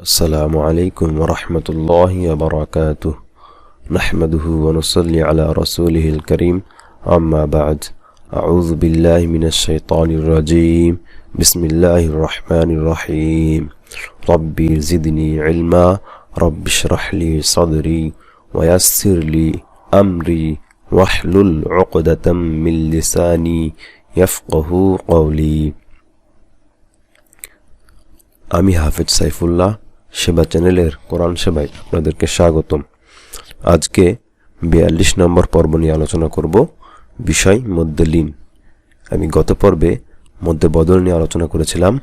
السلام عليكم ورحمة الله وبركاته نحمده ونصلي على رسوله الكريم أما بعد أعوذ بالله من الشيطان الرجيم بسم الله الرحمن الرحيم ربي زدني علما رب اشرح لي صدري ويسر لي أمري واحلل عقدة من لساني يفقه قولي আমি হাফেজ সাইফুল্লাহ সেবা চ্যানেলের কোরআন সেবায় আপনাদেরকে স্বাগতম। আজকে 42 নম্বর পর্ব নিয়ে আলোচনা করব। বিষয় মধ্যে লীন। আমি গত পর্বে মধ্যে বদল নিয়ে আলোচনা করেছিলাম।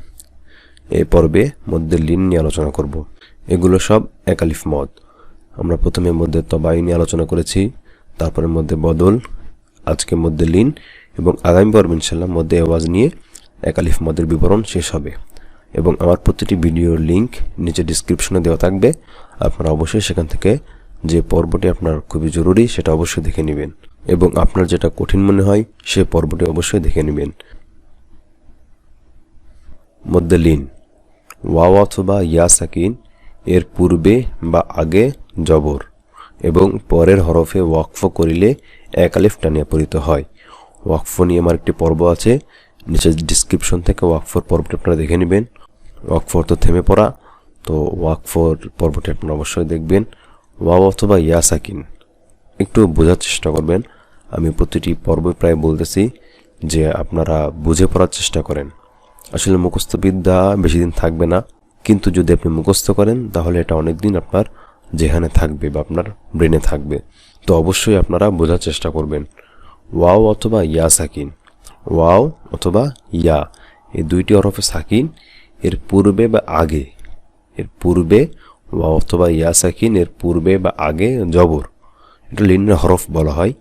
এই পর্বে মধ্যে লীন নিয়ে আলোচনা করব। এগুলো সব এক আলিফ মদ। আমরা প্রথমে মধ্যে তবাই নিয়ে আলোচনা করেছি, তারপরে মধ্যে বদল, আজকে মধ্যে লীন এবং আগামী পর্বে ইনশাআল্লাহ মধ্যে আওয়াজ নিয়ে এক আলিফ মদের বিবরণ শেষ হবে। এবং আমার প্রতিটি ভিডিওর লিঙ্ক নিচে ডিসক্রিপশনে দেওয়া থাকবে। আপনারা অবশ্যই সেখান থেকে যে পর্বটি আপনার খুবই জরুরি সেটা অবশ্যই দেখে নেবেন এবং আপনার যেটা কঠিন মনে হয় সে পর্বটি অবশ্যই দেখে নেবেন। মধ্যে লীন। ওয়াও অথবা ইয়া সাকিন এর পূর্বে বা আগে জবর এবং পরের হরফে ওয়াকফ করিলে এক আলিফ টানিয়া পড়িত হয়। ওয়াকফ নিয়ে আমার একটি পর্ব আছে, নিচে ডিসক্রিপশন থেকে ওয়াকফর পর্বটি আপনারা দেখে নেবেন। ওয়াকফর তো থেমে পড়া, তো ওয়াকফর পর্বটি আপনারা অবশ্যই দেখবেন। ওয়াও অথবা ইয়া সাকিন একটু বোঝার চেষ্টা করবেন। আমি প্রতিটি পর্বে প্রায় বলতেছি যে আপনারা বুঝে পড়ার চেষ্টা করেন। আসলে মুখস্থ বিদ্যা বেশি দিন থাকবে না, কিন্তু যদি আপনি মুখস্থ করেন তাহলে এটা অনেক দিন আপনার যেখানে থাকবে বা আপনার ব্রেনে থাকবে। তো অবশ্যই আপনারা বোঝার চেষ্টা করবেন। ওয়াও অথবা ইয়া সাকিন, ওয়াও অথবা ইয়া এই দুইটি হরফে সাকিন এর পূর্বে বা আগে, এর পূর্বে ওয়াও অথবা ইয়া সাকিন এর পূর্বে বা আগে জবর, এটা লিনের হরফ বলা হয়।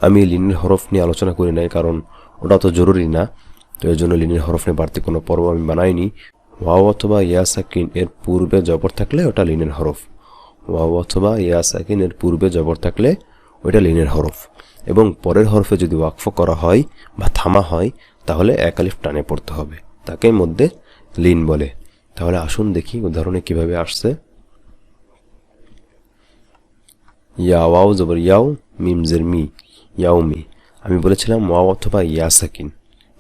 আমি লিনের হরফ নিয়ে আলোচনা করি নাই, কারণ ওটা তো জরুরি না, তো এর জন্য লিনের হরফ নিয়ে বাড়তি কোনো পর্ব আমি বানাইনি। ওয়াও অথবা ইয়া সাকিন এর পূর্বে জবর থাকলে ওটা লিনের হরফ। ওয়াও অথবা ইয়া সাকিন এর পূর্বে জবর থাকলে ওইটা লিনের হরফ এবং পরের হরফে যদি ওয়াকফ করা হয় বা থামা হয় তাহলে এক আলিফ টানে পড়তে হবে, তাকে মধ্যে লীন বলে। তাহলে আসুন দেখি উদাহরণে কিভাবে আসছে। ইয়া ওয়াও জবর ইয়াও, মিম জের মি, ইয়াউমি। আমি বলেছিলাম ওয়াও অথবা ইয়া সাকিন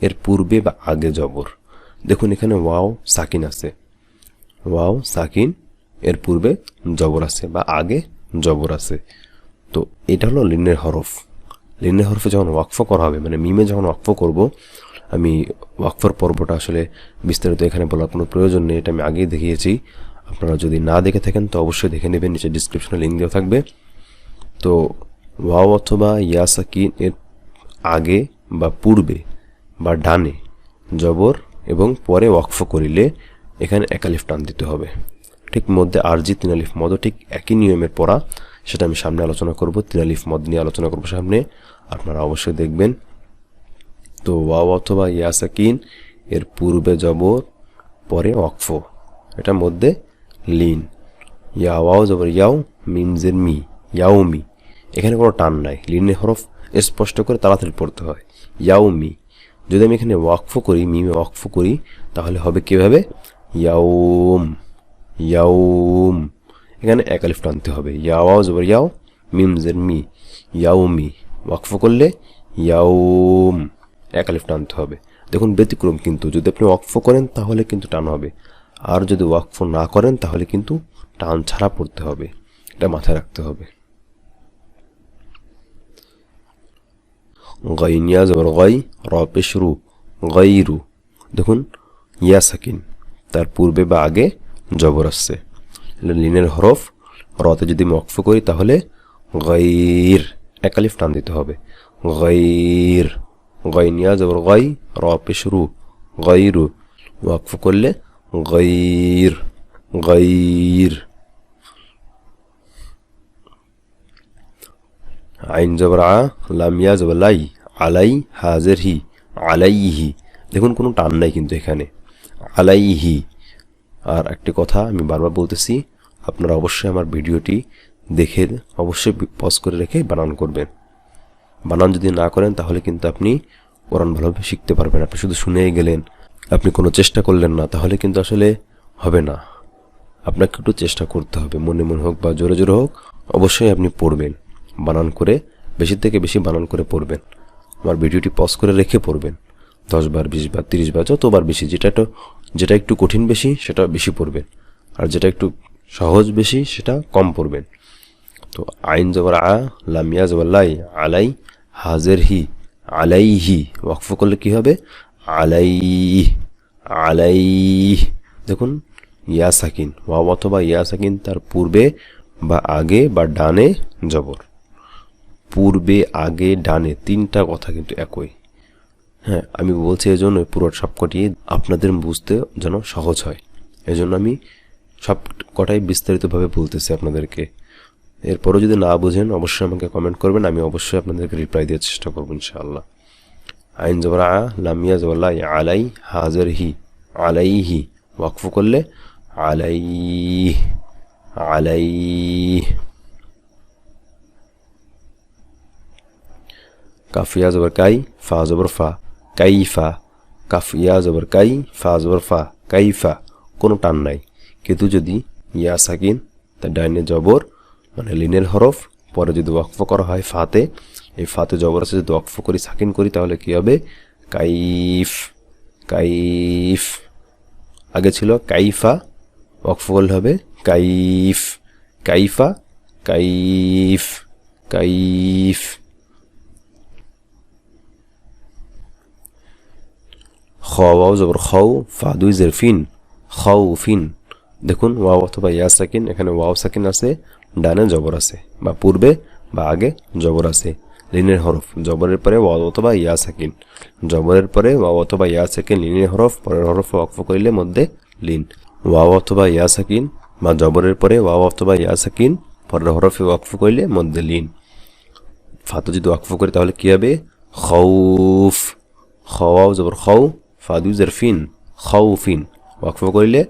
এর পূর্বে বা আগে জবর। দেখুন এখানে ওয়াও সাকিন আছে, ওয়াও সাকিন এর পূর্বে জবর আছে বা আগে জবর আছে। তো এটা হলো লিনের হরফ। লিনের হরফে যখন ওয়াকফ করা হবে, মানে মিমে যখন ওয়াকফ করব, আমি ওয়াকফর পর্বটা আসলে বিস্তারিত এখানে বলার কোনো প্রয়োজন নেই, এটা আমি আগেই দেখিয়েছি। আপনারা যদি না দেখে থাকেন তো অবশ্যই দেখে নেবেন, নিচে ডিসক্রিপশনে লিঙ্ক দেওয়া থাকবে। তো ওয়াও অথবা ইয়া সাকিন এর আগে বা পূর্বে বা ডানে জবর এবং পরে ওয়াকফ করিলে এখানে এক আলিফ টান দিতে হবে। ঠিক মধ্যে আরজি তিন আলিফ মদও ঠিক একই নিয়মের পড়া, সেটা আমি সামনে আলোচনা করব। তিন আলিফ মদ নিয়ে আলোচনা করব সামনে, আপনারা অবশ্যই দেখবেন। তো ওয়াও অথবা ইয়া সাকিন এর পূর্বে জবর পরে ওয়াকফ, এটা মধ্যে লিন। ইয়া ওয়াও জবর ইয়াও, মিম জের মি, ইয়াউমি। এখানে কোনো টান নাই, লিনের হরফ স্পষ্ট করে তাড়াতাড়ি পড়তে হয়। ইয়াউমি। যদি আমি এখানে ওয়াকফ করি, মিমে ওয়াকফ করি, তাহলে হবে কিভাবে? ইয়াউম, ইয়াউম। এখানে এক আলিফ টানতে হবে। ইয়া ওয়াও জবর ইয়াও, মিম জের মি, ইয়াউমি। ওয়াকফ করলে ইয়াউম, এক আলিফ টানতে হবে। দেখুন ব্যতিক্রম, কিন্তু যদি আপনি ওয়াকফ করেন তাহলে কিন্তু টান হবে, আর যদি ওয়াকফ না করেন তাহলে কিন্তু টান ছাড়া পড়তে হবে, এটা মাথায় রাখতে হবে। গাইন ইয়া জবর গাই, র পেশ রু, গাইরু। দেখুন ইয়া সাকিন তার পূর্বে বা আগে জবর আসছে, লিনের হরফ। রতে যদি আমি ওয়াকফ করি তাহলে গাইর, এক আলিফ টান দিতে হবে। গাইর, গাইন ইয়া জবর গাই, র পেশ রু, গাইরু। ওয়াকফ করলে গাইর, গাইর। আইন জবর আ, লাম ইয়া জবর লাই, আলাই, হাজের হি, আলাইহি। দেখুন কোনো টান নাই কিন্তু এখানে, আলাইহি। আর একটি কথা আমি বারবার বলতেছি, আপনারা অবশ্যই আমার ভিডিওটি দেখে অবশ্যই পজ করে রেখে বানান করবেন। বানান যদি না করেন তাহলে কিন্তু আপনি কোরআন ভালোভাবে শিখতে পারবেন। আপনি শুধু শুনেই গেলেন, আপনি কোনো চেষ্টা করলেন না, তাহলে কিন্তু আসলে হবে না। আপনাকে একটু চেষ্টা করতে হবে, মনে মনে হোক বা জোরে জোরে হোক, অবশ্যই আপনি পড়বেন, বানান করে বেশি থেকে বেশি বানান করে পড়বেন। আমার ভিডিওটি পজ করে রেখে পড়বেন 10 বার 20 বার 30 বার, যতবার বেশি, যেটা একটু কঠিন বেশি সেটা বেশি পড়বেন, আর যেটা একটু সহজ বেশি সেটা কম পড়বেন। তো আইন জবর আ, লাম ইয়া জবর লাই, আলাই, হাজের হি, আলাইহি, ওয়াকফ করলে কি হবে? আলাইহ, আলাইহ। দেখুন ইয়া সাকিন, ওয়াও অথবা ইয়া সাকিন তার পূর্বে বা আগে বা ডানে জবর। পূর্বে, আগে, ডানে, তিনটা কথা কিন্তু একই। হ্যাঁ, আমি বলছি এজন্য পুরো সবকটি আপনাদের বুঝতে যেন সহজ হয়, এজন্য আমি সব কটাই বিস্তারিতভাবে বলতেছি আপনাদেরকে। এরপরও যদি না বুঝেন অবশ্যই আমাকে কমেন্ট করবেন, আমি অবশ্যই আপনাদেরকে রিপ্লাই দেওয়ার চেষ্টা করবো ইনশাআল্লাহ। আইন জবর আ, লাম ইয়া জবর লাই, আলাই, হাজের হি, আলাইহি, ওয়াকফ করলে আলাইহ, আলাইহ। কাফ ইয়া জবর কাই, ফা জবর ফা, কাইফা। কাফ ইয়া জবর কাই, ফা জবর ফা, কাইফা। কোনো টান নাই, কিন্তু যদি ইয়া সাকিন তার ডাইনে জবর মানে লিনের হরফ, পরে যদি ওয়াকফ করা হয় ফাতে, এই ফাতে জবর আছে, যদি ওয়াকফ করি সাকিন করি তাহলে কি হবে? কাইফ, কাইফ। আগে ছিল কাইফা, ওয়াকফ করলে হবে কাইফ, কাইফা, কাইফ, কাইফ। খ ওয়াও জবর খাও, ফা দুই জের ফিন, খাও ফিন। দেখুন ওয়াও অথবা ইয়া সাকিন, এখানে ওয়াও সাকিন আছে, ডানে জবর আছে, বা পূর্বে বা আগে জবর আছে, লিনের হরফ, জবরের পরে ওয়াও অথবা ইয়া সাকিন, জবরের পরে ওয়াও অথবা ইয়া সাকিন, লিনের হরফ, পরের হরফ ওয়াকফ করিলে মধ্যে লিন। ওয়াও অথবা ইয়া সাকিন বা জবরের পরে ওয়াও অথবা ইয়া সাকিন, পরের হরফে ওয়াকফ করিলে মধ্যে লিন। ফাতে যদি ওয়াকফ করি তাহলে কি হবে? খাউফ। খাওয়াও জবর খাও, ফা দুই জের ফিন, খাউফিন, ওয়াকফ করিলে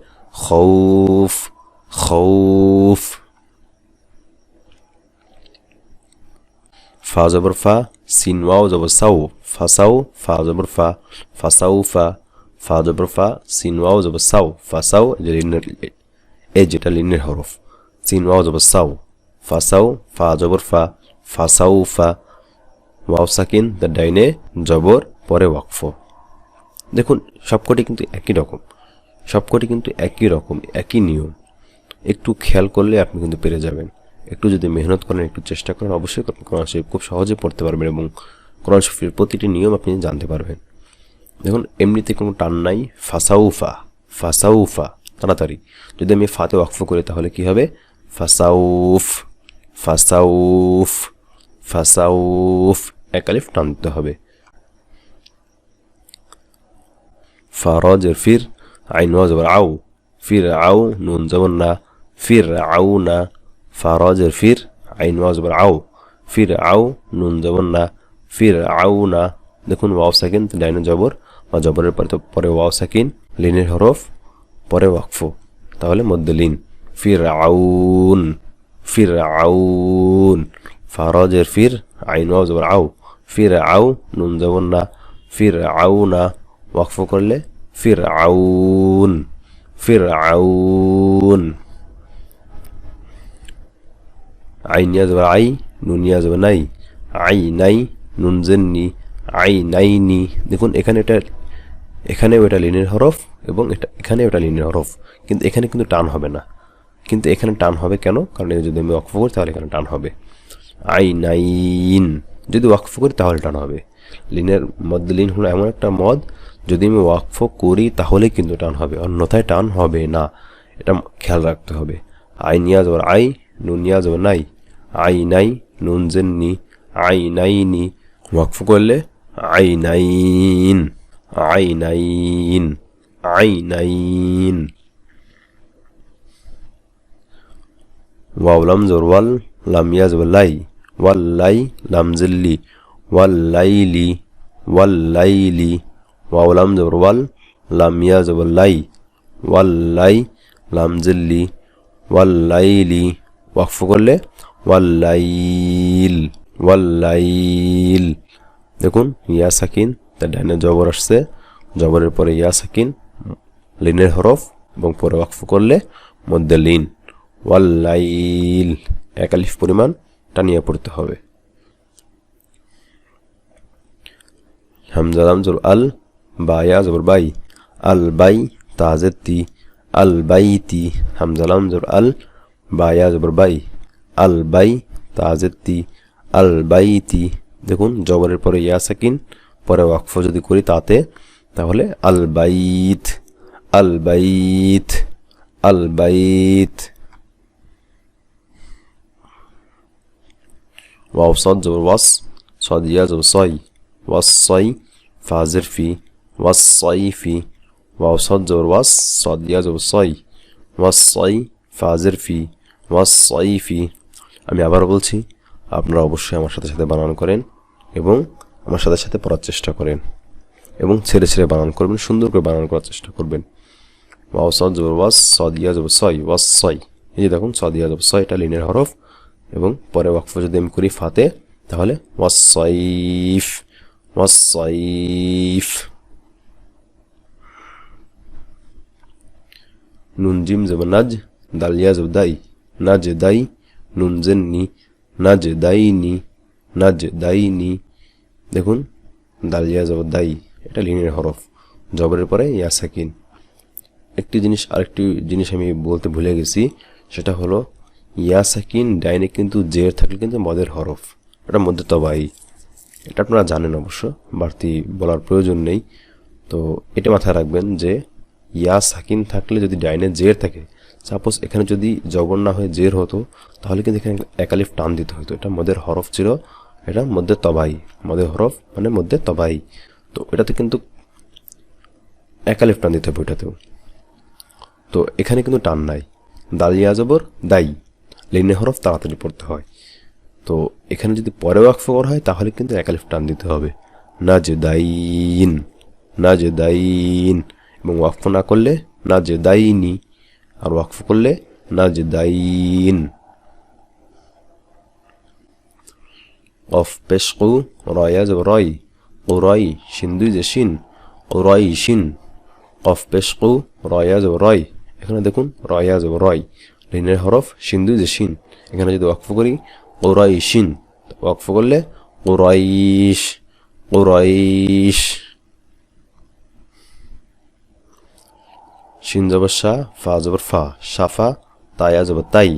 খাউফ, খাউফ। ফা জবর ফা, সিন ওয়াও জবর সাউ, ফাসাউ, ফা জবর ফা, ফাসাউফা। ফা জবর ফা, সিন ওয়াও জবর সাউ, ফাসাউ, যেটা লিনের হরফ, সিন ওয়াও জবর সাউ, ফাসাউ, ফা জবর ফা, ফাসাউফা। ওয়াও সাকিন তার ডাইনে জবর, পরে ওয়াকফ। দেখুন সবকটি কিন্তু একই রকম, সবকটি কিন্তু একই রকম, একই নিয়ম। একটু খেয়াল করলে আপনি কিন্তু পেরে যাবেন, একটু যদি মেহনত করেন, একটু চেষ্টা করেন, অবশ্যই কোরআন শরীফ খুব সহজে পড়তে পারবেন এবং কোরআন শরীফের প্রতিটি নিয়ম আপনি জানতে পারবেন। দেখুন এমনিতে কোনো টান নাই, ফাসাউফা, ফাসাউফা, তাড়াতাড়ি। যদি আমি ফাতে ওয়াকফ করি তাহলে কি হবে? ফাসাউফ, ফাসাউফ, ফাসাউফ, এক আলিফ টান দিতে হবে। ফারজের ফির, আইন ওয়া জবর আউ, ফির আউ, নুন জবর না, ফির আউ না। ফারজের ফির, আইন ওয়া জবর আউ, ফির আউ, নুন জবর না, ফির আউ না। দেখুন ওয়াও সাকিন ডাইনে জবর, বা জবরের পরে ওয়াও সাকিন, লিনের হরফ, পরে ওয়াকফ, তাহলে মধ্যে লিন। ফির আউন, ফির আউন। ফারজের ফির, আইন ওয়া জবর আউ, ফির আউ, নুন জবর না, ফির আউ না, ওয়াকফ করলে ফির আউন, ফির আউন। আইন ইয়া জবর আই, নুন ইয়া জবর নাই, আই নাই, নুন জেননি, আই নাইনি। দেখুন এখানেও এটা লিনের হরফ এবং এখানে এটা লিনের হরফ, কিন্তু এখানে কিন্তু টান হবে না। কিন্তু এখানে টান হবে কেন? কারণ যদি আমি ওয়াকফ করি তাহলে এখানে টান হবে। আই নাইন, যদি ওয়াকফ করি তাহলে টান হবে। লিনের মধ্যে লিন হলো এমন একটা মদ, যদি আমি ওয়াকফ করি তাহলে কিন্তু টান হবে, অন্যথায় টান হবে না, এটা খেয়াল রাখতে হবে। আই নিয়া জবর আই, নুন নিয়া জবর নাই, আই নাই, নুন জেননি, আই নাইনি। ওয়াকফ করলে I nine, I nine, I nine. Wow লাম জবর ওয়াল, লাম ইয়া জবর লাই, ওয়াল্লাই, লাম জিল্লি, ওয়াল্লাইলি, ওয়াল্লাইলি। ওয়াও লাম জবর ওয়াল, লাম ইয়া জবর লাই, ওয়াল্লাই, লাম জিল্লি, ওয়াল্লাইলি। ওয়াকফ করলে ওয়াল্লাইল, ওয়াল্লাইল। দেখুন ইয়া সাকিন তার ডাইনে জবর আসছে, জবরের পরে ইয়া সাকিন, লিনের হরফ, এবং পরে ওয়াকফ করলে মধ্যে লিন, ওয়াল্লাইল এক আলিফ পরিমাণ টানিয়ে পড়তে হবে। হামজা লাম জবর আল, বা ইয়া জবর বাই, আল বাই, তাজের তি, আল বাইতি, হামজা লাম জবর আল, বা ইয়া জবর বাই, আল বাই, তাজের তি, আল বাইতি। দেখুন জবরের পরে ইয়া সাকিন, পরে ওয়াকফ যদি করি তাতে, তাহলে আল বাইত, আল বাইত, আল বাইত। ওয়াও সাদ জবর ওয়াস, সাদ ইয়া জবর সাই, ওয়াস সাই, ফাজের ফি, ওয়াস সাই ফি, ওয়াও সাদ জবর ওয়াস, সাদ ইয়া জবর সাই, ওয়াস সাই, ফাজের ফি, ওয়াস সাই ফি। আমি আবার বলছি, আপনারা অবশ্যই আমার সাথে সাথে বানান করেন এবং আমার সাথে সাথে পড়ার চেষ্টা করেন এবং ছেড়ে ছেড়ে বানান করবেন, সুন্দর করে বানান করার চেষ্টা করবেন। ওয়াও সাদ জবর ওয়াস, সাদ ইয়া জবর সাই, ওয়াস সাই। এই যে দেখুন সাদ ইয়া জবর সাই, এটা লিনের হরফ এবং পরে ওয়াকফ যদি আমি করি ফাতে, তাহলে ওয়াস সাইফ, ওয়াস সাইফ। নুন জিম জবর নাজ, দাল ইয়া জবর দাই, নাজ দাই, নুন জেননি, নাজ দাইনি, নাজ দাইনি। দেখুন দাল ইয়া জবর দাই, এটা লিনের হরফ, জবরের পরে ইয়া সাকিন। আরেকটি জিনিস আমি বলতে ভুলে গেছি, সেটা হলো ইয়া সাকিন ডাইনে কিন্তু জের থাকলে কিন্তু মদের হরফ, এটা মধ্যে তবাই। এটা আপনারা জানেন অবশ্য, বাড়তি বলার প্রয়োজন নেই। তো এটা মাথায় রাখবেন যে ইয়া সাকিন থাকলে যদি ডাইনে জের থাকে, সাপোজ এখানে যদি জবর না হয়ে জের হতো, তাহলে কিন্তু এখানে এক আলিফ টান দিতে হতো। এটা মদের হরফ ছিল, এটা মধ্যে তবাই, মদের হরফ মানে মধ্যে তবাই। তো এটাতে কিন্তু এক আলিফ টান দিতে হবে ওইটাতেও। তো এখানে কিন্তু টান নাই, দাল ইয়া জবর দাই, লিনে হরফ তাড়াতাড়ি পড়তে হয়। তো এখানে যদি পরে ওয়াকফ করা হয় তাহলে কিন্তু এক আলিফ টান দিতে হবে, নাজ দাইন, নাজ দাইন। এবং ওয়াকফ না করলে নাজ দাইনি, আর ওয়াকফ করলে নাজ দাইন। অফ পেশকু, রয়া জবর রয়, ওরাই, সিন্ধুই যে শিন, ওরাই শিন। অফ পেশকু, রয়া জবর রয়, এখানে দেখুন রয়া জবর রয়, লিনের হরফ, সিন্ধুই যে শিন। এখানে যদি ওয়াকফ করি ওরাই শিন, ওয়াকফ করলে ওরাইশ, ওরাইশ। শিন জবর শাহ, ফা জবর ফা, সাফা, তায়া জবর তাই,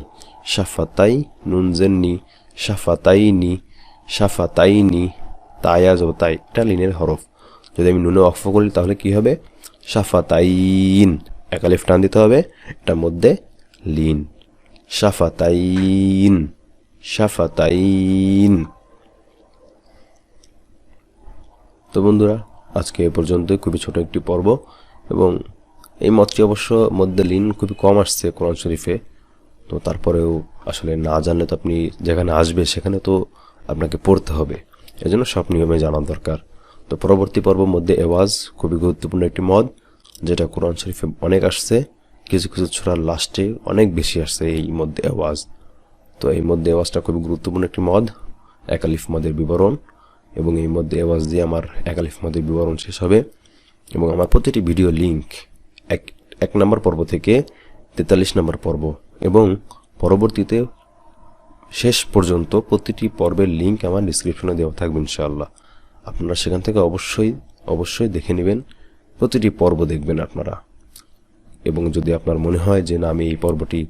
সাফা তাই, নুন জেননি, সাফা তাইনি, সাফা তাইনি, তায়া জবর তাই, এটা লিনের হরফ। যদি আমি নুনে ওয়াকফ করি তাহলে কি হবে, সাফা তাইন, এক আলিফ টান দিতে হবে, এটার মধ্যে লিন, সাফা তাইন, সাফা তাইন। তো বন্ধুরা, আজকে এ পর্যন্ত, খুবই ছোট একটি পর্ব এবং এই মতটি অবশ্য মধ্যে লিন খুবই কম আসছে কোরআন শরীফে। তো তারপরেও আসলে না জানলে তো আপনি যেখানে আসবে সেখানে তো আপনাকে পড়তে হবে, এজন্য সব নিয়মে জানা দরকার। তো পরবর্তী পর্ব মধ্যে এওয়াজ খুবই গুরুত্বপূর্ণ একটি মদ, যেটা কোরআন শরীফে অনেক আসছে, কিছু কিছু সূরার লাস্টে অনেক বেশি আসছে এই মধ্যে এওয়াজ। তো এই মধ্যে এওয়াজটা খুবই গুরুত্বপূর্ণ একটি মদ, এক আলিফ মদের বিবরণ। এবং এই মধ্যে এওয়াজ দিয়ে আমার এক আলিফ মদের বিবরণ শেষ হবে। এবং আমার প্রতিটি ভিডিও লিঙ্ক এক নম্বর পর্ব থেকে 43 নম্বর পর্ব এবং পরবর্তীতে শেষ পর্যন্ত প্রতিটি পর্বের লিঙ্ক আমার ডিসক্রিপশনে দেওয়া থাকবে ইনশাআল্লাহ। আপনারা সেখান থেকে অবশ্যই দেখে নেবেন, প্রতিটি পর্ব দেখবেন আপনারা। এবং যদি আপনার মনে হয় যে না আমি এই পর্বটি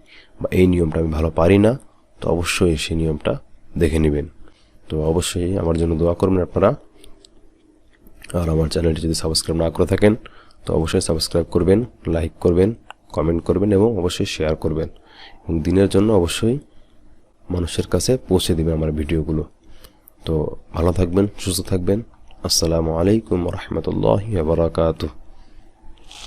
বা এই নিয়মটা আমি ভালো পারি না, তো অবশ্যই সেই নিয়মটা দেখে নেবেন। তো অবশ্যই আমার জন্য দোয়া করবেন আপনারা। আর আমার চ্যানেলটি যদি সাবস্ক্রাইব না করে থাকেন তো অবশ্যই সাবস্ক্রাইব করবেন, লাইক করবেন, কমেন্ট করবেন এবং অবশ্যই শেয়ার করবেন। এবং দিনের জন্য অবশ্যই মানুষের কাছে পৌঁছে দেবেন আমার ভিডিওগুলো। তো ভালো থাকবেন, সুস্থ থাকবেন। আসসালামু আলাইকুম ওয়া রাহমাতুল্লাহি ওয়া বারাকাতুহু।